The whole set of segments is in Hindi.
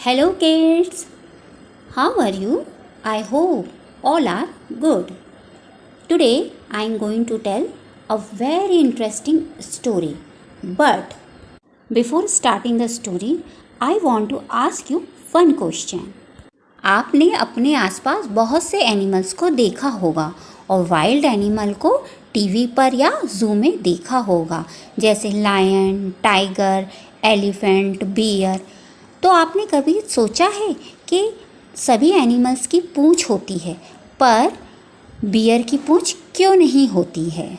Hello kids, how are you? I hope all are good. Today I am going to tell a very interesting story. But before starting the story, I want to ask you one question. आपने अपने आसपास बहुत से एनिमल्स को देखा होगा और वाइल्ड एनिमल को टीवी पर या ज़ू में देखा होगा, जैसे लायन, टाइगर, एलिफेंट, बियर। तो आपने कभी सोचा है कि सभी एनिमल्स की पूँछ होती है, पर बियर की पूँछ क्यों नहीं होती है?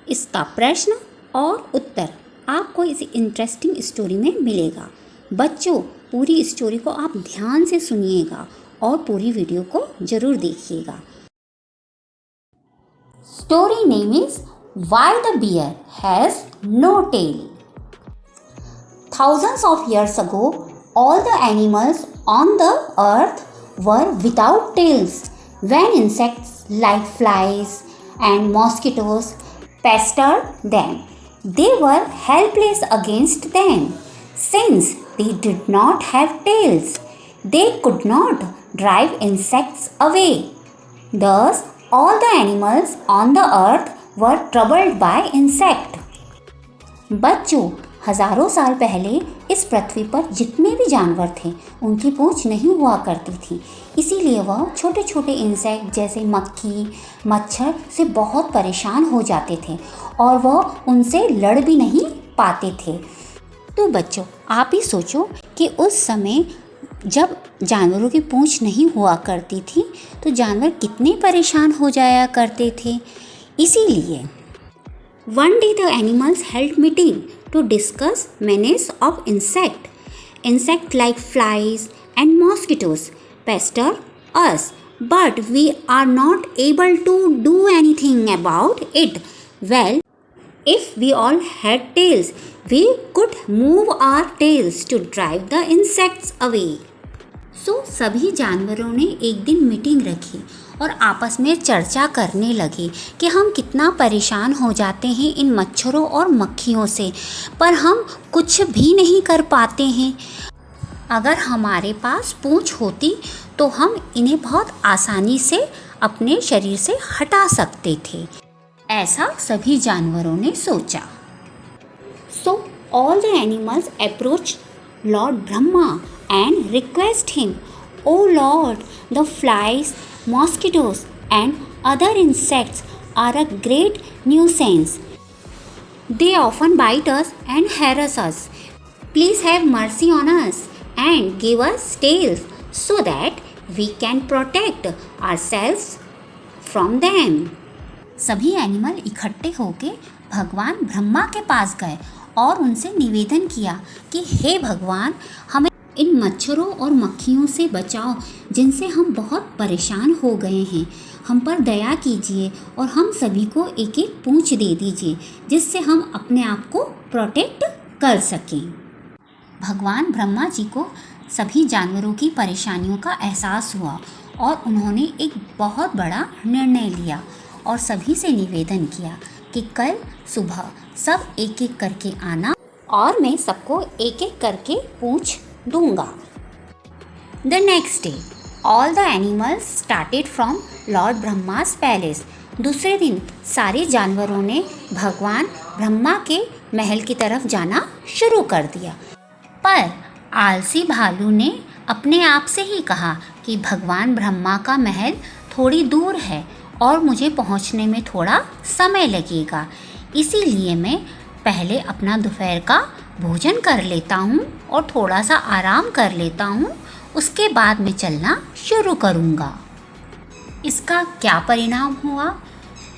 इसका प्रश्न और उत्तर आपको इस इंटरेस्टिंग स्टोरी में मिलेगा। बच्चों, पूरी स्टोरी को आप ध्यान से सुनिएगा और पूरी वीडियो को ज़रूर देखिएगा। Story name is why the bear has no tail. Thousands of years ago, all the animals on the earth were without tails. When insects like flies and mosquitoes pestered them, they were helpless against them. Since they did not have tails, they could not drive insects away. Thus, all the animals on the earth were troubled by insects. बच्चों, हज़ारों साल पहले इस पृथ्वी पर जितने भी जानवर थे उनकी पूँछ नहीं हुआ करती थी, इसीलिए वह छोटे छोटे इंसेक्ट जैसे मक्खी, मच्छर से बहुत परेशान हो जाते थे और वह उनसे लड़ भी नहीं पाते थे। तो बच्चों, आप ही सोचो कि उस समय जब जानवरों की पूँछ नहीं हुआ करती थी तो जानवर कितने परेशान हो जाया करते थे। इसीलिए One day the animals held meeting to discuss menace of insect. Insect like flies and mosquitoes pester us, but we are not able to do anything about it. Well, if we all had tails, we could move our tails to drive the insects away. सभी जानवरों ने एक दिन मीटिंग रखी और आपस में चर्चा करने लगे कि हम कितना परेशान हो जाते हैं इन मच्छरों और मक्खियों से, पर हम कुछ भी नहीं कर पाते हैं। अगर हमारे पास पूँछ होती तो हम इन्हें बहुत आसानी से अपने शरीर से हटा सकते थे। ऐसा सभी जानवरों ने सोचा। So all the animals approached Lord Brahma and request him, "Oh Lord, the flies, mosquitoes and other insects are a great nuisance. They often bite us and harass us. Please have mercy on us and give us tails so that we can protect ourselves from them." सभी एनिमल इकट्ठे होके भगवान ब्रह्मा के पास गए और उनसे निवेदन किया कि हे भगवान, हमें इन मच्छरों और मक्खियों से बचाओ जिनसे हम बहुत परेशान हो गए हैं। हम पर दया कीजिए और हम सभी को एक एक पूँछ दे दीजिए जिससे हम अपने आप को प्रोटेक्ट कर सकें। भगवान ब्रह्मा जी को सभी जानवरों की परेशानियों का एहसास हुआ और उन्होंने एक बहुत बड़ा निर्णय लिया और सभी से निवेदन किया कि कल सुबह सब एक एक करके आना और मैं सबको एक एक करके पूँछ दूंगा। The next day all the animals started from lord Brahma's palace. दूसरे दिन सारे जानवरों ने भगवान ब्रह्मा के महल की तरफ जाना शुरू कर दिया, पर आलसी भालू ने अपने आप से ही कहा कि भगवान ब्रह्मा का महल थोड़ी दूर है और मुझे पहुंचने में थोड़ा समय लगेगा, इसीलिए मैं पहले अपना दोपहर का भोजन कर लेता हूँ और थोड़ा सा आराम कर लेता हूँ, उसके बाद मैं चलना शुरू करूँगा। इसका क्या परिणाम हुआ?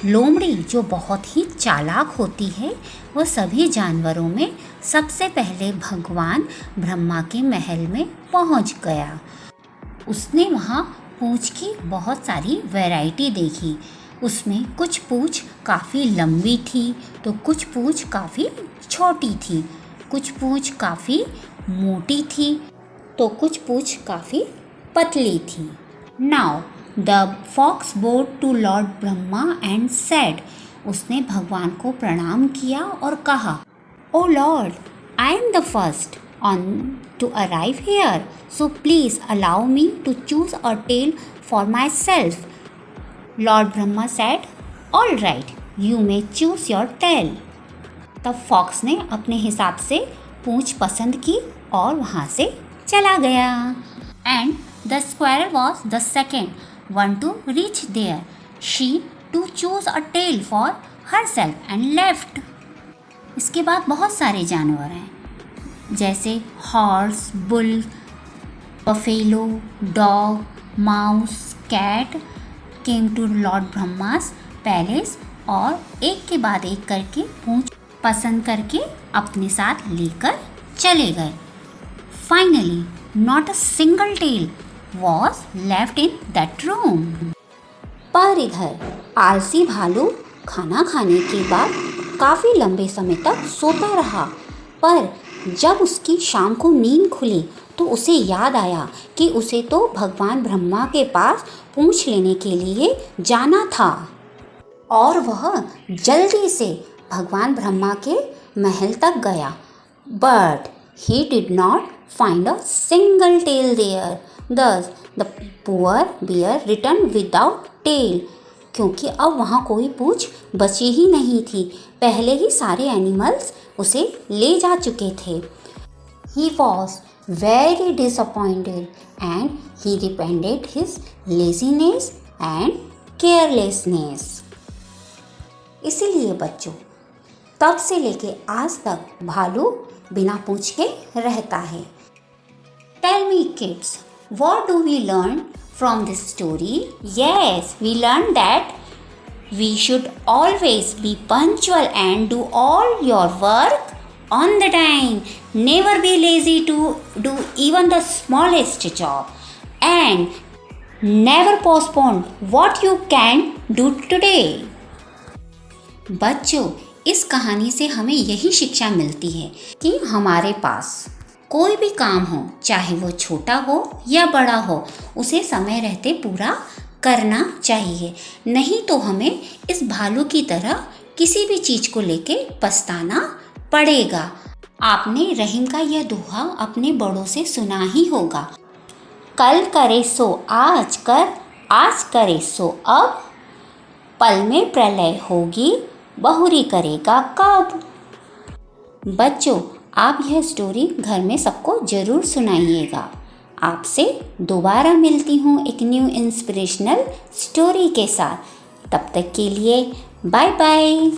लोमड़ी, जो बहुत ही चालाक होती है, वह सभी जानवरों में सबसे पहले भगवान ब्रह्मा के महल में पहुँच गया। उसने वहाँ पूँछ की बहुत सारी वैरायटी देखी। उसमें कुछ पूँछ काफ़ी लंबी थी तो कुछ पूँछ काफ़ी छोटी थी, कुछ पूँछ काफ़ी मोटी थी तो कुछ पूँछ काफ़ी पतली थी। Now the fox bowed to lord Brahma and said, उसने भगवान को प्रणाम किया और कहा, oh lord, I am the first on to arrive here. So please allow me to choose a tale for myself. Lord Brahma said, "All right, you may choose your tale." तब फॉक्स ने अपने हिसाब से पूंछ पसंद की और वहाँ से चला गया. And the squirrel was the second one to reach there. She to choose a tale for herself and left. इसके बाद बहुत सारे जानवर हैं, जैसे horse, bull, buffalo, dog, mouse, cat came to lord Brahma's palace और एक के बाद एक करके पूंछ पसंद करके अपने साथ लेकर चले गए. Finally not a single tail was left in that room. पर इधर आलसी भालू खाना खाने के बाद काफ़ी लंबे समय तक सोता रहा. पर जब उसकी शाम को नींद खुली तो उसे याद आया कि उसे तो भगवान ब्रह्मा के पास पूंछ लेने के लिए जाना था और वह जल्दी से भगवान ब्रह्मा के महल तक गया. But he did not find a single tail there. Thus the poor bear return without tail. क्योंकि अब वहाँ कोई पूंछ बची ही नहीं थी. पहले ही सारे एनिमल्स उसे ले जा चुके थे. He was very disappointed and he repented his laziness and carelessness. इसीलिए बच्चों, तब से लेके आज तक भालू बिना पूंछ के रहता है. Tell me kids, what do we learn from this story? Yes, we learned that we should always be punctual and do all your work on the time. Never be lazy to do even the smallest job. And never postpone what you can do today. बच्चों, इस कहानी से हमें यही शिक्षा मिलती है कि हमारे पास कोई भी काम हो, चाहे वो छोटा हो या बड़ा हो, उसे समय रहते पूरा करना चाहिए. नहीं तो हमें इस भालू की तरह किसी भी चीज़ को लेके पछताना पड़ेगा. आपने रहीम का यह दोहा अपने बड़ों से सुना ही होगा. कल करे सो आज कर, आज करे सो अब, पल में प्रलय होगी, बहुरी करेगा कब. बच्चों, आप यह स्टोरी घर में सबको ज़रूर सुनाइएगा. आपसे दोबारा मिलती हूँ एक न्यू इंस्पिरेशनल स्टोरी के साथ. तब तक के लिए बाय बाय.